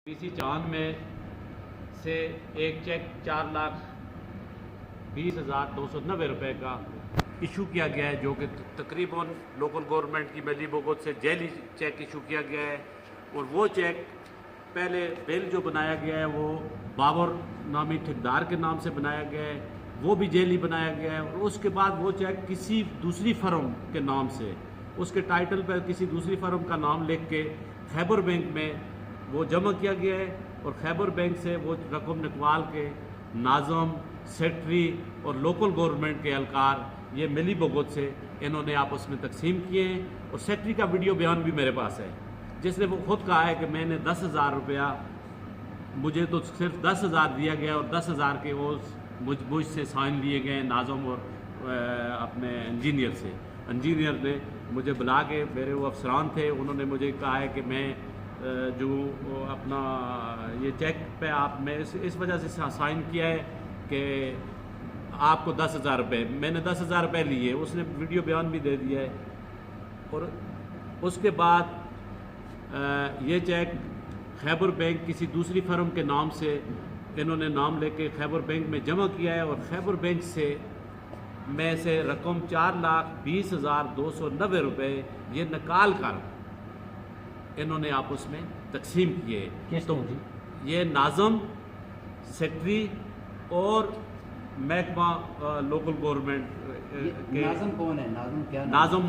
سی چاند میں سے ایک چیک 4,20,290 روپے کا ایشو کیا گیا ہے، جو کہ تقریباً لوکل گورنمنٹ کی ملی بھگت سے جعلی چیک ایشو کیا گیا ہے۔ اور وہ چیک پہلے بل جو بنایا گیا ہے وہ بابر نامی ٹھیکیدار کے نام سے بنایا گیا ہے، وہ بھی جعلی بنایا گیا ہے۔ اور اس کے بعد وہ چیک کسی دوسری فرم کے نام سے، اس کے ٹائٹل پر کسی دوسری فرم کا نام لکھ کے خیبر بینک میں وہ جمع کیا گیا ہے، اور خیبر بینک سے وہ رقم نکال کے ناظم، سیکٹری اور لوکل گورنمنٹ کے اہلکار یہ ملی بھگت سے انہوں نے آپس میں تقسیم کیے ہیں۔ اور سیکٹری کا ویڈیو بیان بھی میرے پاس ہے، جس نے وہ خود کہا ہے کہ میں نے 10,000 روپیہ، مجھے تو صرف 10,000 دیا گیا اور 10,000 کے وہ مجھ سے سائن لیے گئے ناظم اور اپنے انجینئر سے۔ انجینئر نے مجھے بلا کے، میرے وہ افسران تھے، انہوں نے مجھے کہا ہے کہ میں جو اپنا یہ چیک پہ میں اس وجہ سے سائن کیا ہے کہ آپ کو 10,000 روپے، میں نے 10,000 روپے لیے، اس نے ویڈیو بیان بھی دے دیا ہے۔ اور اس کے بعد یہ چیک خیبر بینک کسی دوسری فرم کے نام سے انہوں نے نام لے کے خیبر بینک میں جمع کیا ہے، اور خیبر بینک سے میں سے رقم 4,20,290 روپے یہ نکال کر انہوں نے آپس میں تقسیم کیے۔ تو یہ ناظم، سیکٹری اور محکمہ لوکل گورنمنٹ کے ناظم کون ہے؟ ناظم کیا ناظم